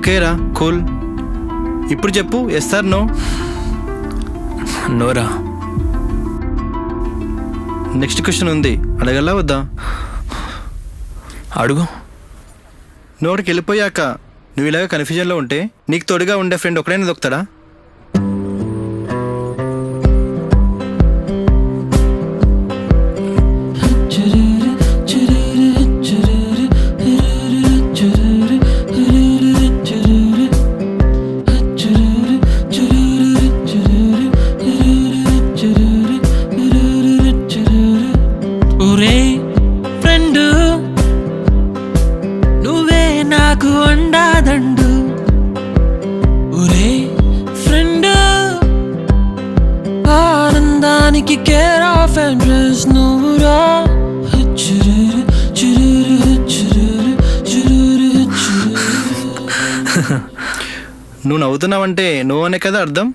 ఓకేరా, కూల్. ఇప్పుడు చెప్పు, ఎస్ ఆర్ నో? నోరా. నెక్స్ట్ క్వశ్చన్ ఉంది, అడగలా వద్దా? అడుగు. నువ్వు అక్కడికి వెళ్ళిపోయాక నువ్వు ఇలాగ కన్ఫ్యూజన్లో ఉంటే నీకు తోడుగా ఉండే ఫ్రెండ్ ఒకడైనా దొక్కుతాడా? నువ్వు నవ్వుతున్నావంటే నువ్వు అనే కదా అర్థం.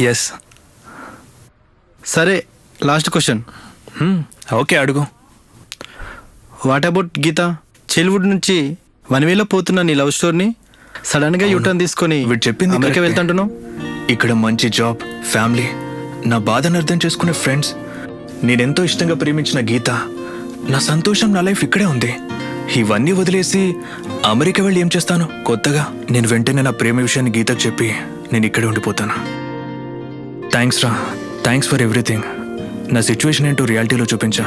ఎస్. సరే, లాస్ట్ క్వశ్చన్. ఓకే, అడుగు. What about Geetha? చైల్డ్హుడ్ నుంచి వన్వేలో పోతున్న నీ లవ్ స్టోరీని సడన్గా యూటర్న్ తీసుకొని చెప్పింది అమెరికా వెళ్తాంటున్నావు. ఇక్కడ మంచి జాబ్, ఫ్యామిలీ, నా బాధను అర్థం చేసుకునే ఫ్రెండ్స్, నేనెంతో ఇష్టంగా ప్రేమించిన గీత, నా సంతోషం, నా లైఫ్ ఇక్కడే ఉంది. ఇవన్నీ వదిలేసి అమెరికా వెళ్ళి ఏం చేస్తాను? కొత్తగా నేను వెంటనే నా ప్రేమ విషయాన్ని గీతకు చెప్పి నేను ఇక్కడే ఉండిపోతాను. థ్యాంక్స్ రా, థ్యాంక్స్ ఫర్ ఎవ్రీథింగ్. నా సిచ్యువేషన్ ఏంటో రియాలిటీలో చూపించా.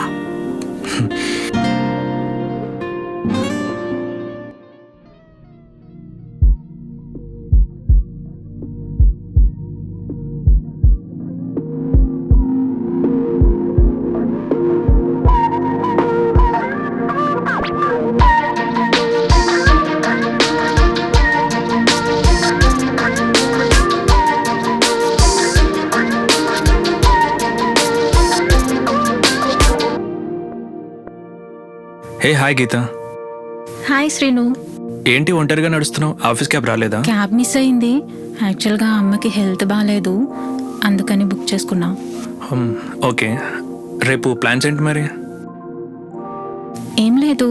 హే, హాయ్ గీత. హాయ్ శ్రీను. ఏంటి ఒంటరిగా నడుస్తున్నావు? ఆఫీస్ క్యాబ్ రాలేదా? క్యాబ్ మిస్ అయింది. యాక్చువల్గా అమ్మకి హెల్త్ బాగాలేదు, అందుకని బుక్ చేసుకున్నా. ఓకే, రేపు ప్లాన్స్ ఏంటి మరి? ఏం లేదు.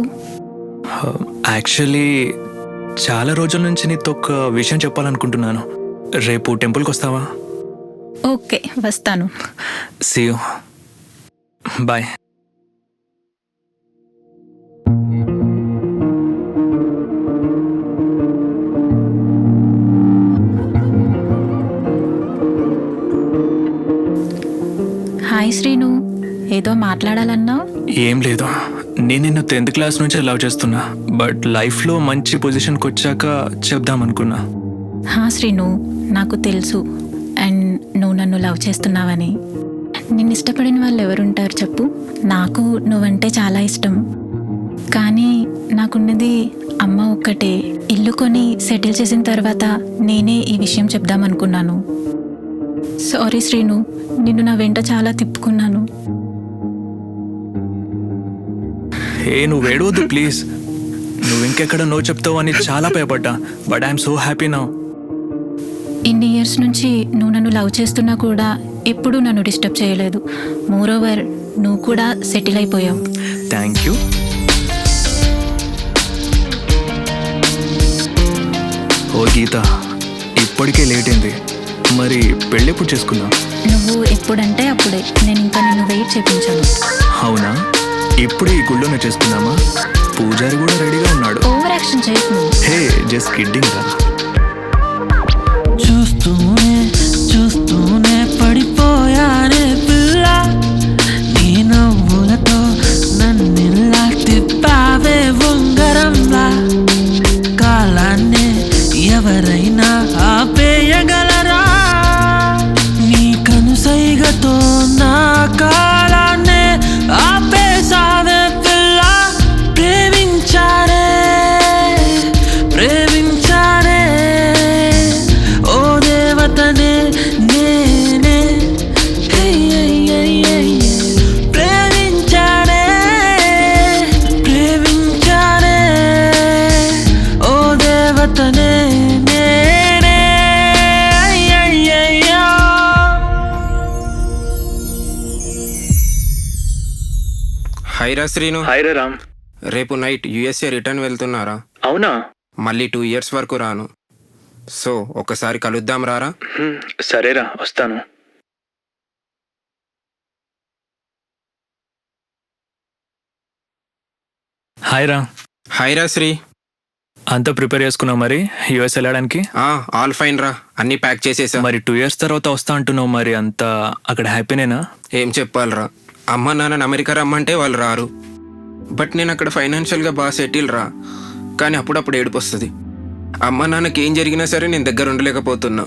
యాక్చువల్లీ చాలా రోజుల నుంచి నీతో ఒక విషయం చెప్పాలనుకుంటున్నాను. రేపు టెంపుల్కి వస్తావా? ఓకే, వస్తాను. See you, bye. Hi Srinu, ఏదో మాట్లాడాలన్నావు? ఏం లేదు, నేను నిన్ను 10th క్లాస్ నుంచి లవ్ చేస్తున్నా, బట్ లైఫ్లో మంచి పొజిషన్కి వచ్చాక చెప్దామనుకున్నా. హా శ్రీను, నాకు తెలుసు అండ్ నువ్వు నన్ను లవ్ చేస్తున్నావని. నిన్ను ఇష్టపడిన వాళ్ళు ఎవరుంటారు చెప్పు? నాకు నువ్వంటే చాలా ఇష్టం, కానీ నాకున్నది అమ్మ ఒక్కటే. ఇల్లు కొని సెటిల్ చేసిన తర్వాత నేనే ఈ విషయం చెప్దామనుకున్నాను. సారీ శ్రీను, నిన్ను నా వెంట చాలా తిప్పుకున్నాను. నువ్వు ఏడవద్దు ప్లీజ్. నువ్వు ఇంకెక్కడ నో చెప్తావు అని చాలా భయపడ్డా, but I'm so happy now. ఇన్ని ఇయర్స్ నుంచి నువ్వు నన్ను లవ్ చేస్తున్నా కూడా ఎప్పుడూ నన్ను డిస్టర్బ్ చేయలేదు. మోరోవర్ నువ్వు కూడా సెటిల్ అయిపోయావు. Thank you. ఓ గీత, ఇప్పటికే లేట్ అయింది, మరి పెళ్ళి ఎప్పుడు చేసుకుందాం? నువ్వు ఎప్పుడంటే అప్పుడే. నేను ఇంకా నిన్ను వెయిట్ చేయించాను. అవునా? ఇప్పుడు ఈ గుళ్ళోనే చేసుకుందామా? పూజారి కూడా రెడీగా ఉన్నాడు. ఓవర్ యాక్షన్ చేయకు. హే, జస్ట్ కిడ్డింగ్ రా. చూస్తూనే పడిపోయానే పిల్ల, నీ నవ్వులతో నన్నిలా తిప్పావే ఉంగరంలా. కాలాన్నే ఎవరైనా ఆపేయగలరా? నీ కనుసైగతో నా కాలాన్నే ఆపేసావే పిల్ల. ప్రేమించారే ప్రేమించారే ఓ దేవతనే నేనే. ప్రేమించారే ప్రేమించారే ఓ దేవతనే నేనే. హైరా శ్రీను. హాయ్ రే రామ్. రేపు నైట్ యుఎస్ఏ రిటర్న్ వెళ్తున్నారా? అవునా? మళ్ళీ 2 years వరకు రాను. సో ఒకసారి కలుద్దాం రారా. సరేరా, వస్తాను. హాయ్ రా. హాయ్ రా శ్రీ. అంతా ప్రిపేర్ చేసుకున్నావు మరి యుఎస్ వెళ్ళడానికి? ఆల్ ఫైన్ రా, అన్నీ ప్యాక్ చేసేసా. మరి 2 years తర్వాత వస్తా అంటున్నావు, మరి అంతా అక్కడ హ్యాపీనేనా? ఏం చెప్పాలరా, అమ్మ నాన్న అమెరికా రమ్మంటే వాళ్ళు రారు. బట్ నేను అక్కడ ఫైనాన్షియల్గా బాగా సెటిల్ రా. కానీ అప్పుడప్పుడు ఏడుపు వస్తుంది. అమ్మ నాన్నకి ఏం జరిగినా సరే నేను దగ్గర ఉండలేకపోతున్నా.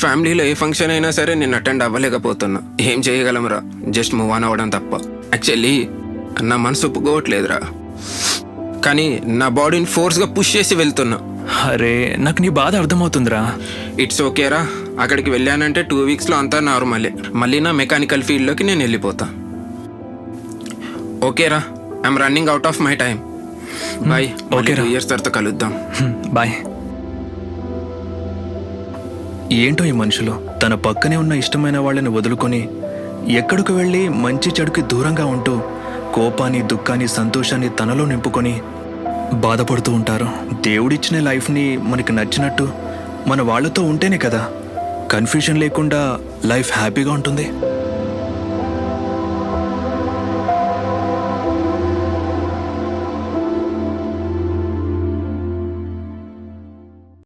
ఫ్యామిలీలో ఏ ఫంక్షన్ అయినా సరే నేను అటెండ్ అవ్వలేకపోతున్నా. ఏం చేయగలమరా, జస్ట్ మూవ్ ఆన్ అవ్వడం తప్ప. యాక్చువల్లీ నా మనసు ఒప్పుకోవట్లేదురా, కానీ నా బాడీని ఫోర్స్గా పుష్ చేసి వెళ్తున్నా. అరే, నాకు నీ బాధ అర్థమవుతుందిరా. ఇట్స్ ఓకేరా, అక్కడికి వెళ్ళానంటే 2 weeksలో అంతా నార్మలే. మళ్ళీ నా మెకానికల్ ఫీల్డ్లోకి నేను వెళ్ళిపోతా. ఓకేరా, I'm running out of my time. Bye. Okay, 2 years తర్వాత కలుద్దాం. బాయ్. ఏంటో ఈ మనుషులు తన పక్కనే ఉన్న ఇష్టమైన వాళ్ళని వదులుకొని ఎక్కడికి వెళ్ళి మంచి చెడుకి దూరంగా ఉంటూ కోపాన్ని, దుఃఖాన్ని, సంతోషాన్ని తనలో నింపుకొని బాధపడుతూ ఉంటారు. దేవుడిచ్చిన లైఫ్ని మనకి నచ్చినట్టు మన వాళ్ళతో ఉంటేనే కదా కన్ఫ్యూజన్ లేకుండా లైఫ్ హ్యాపీగా ఉంటుంది.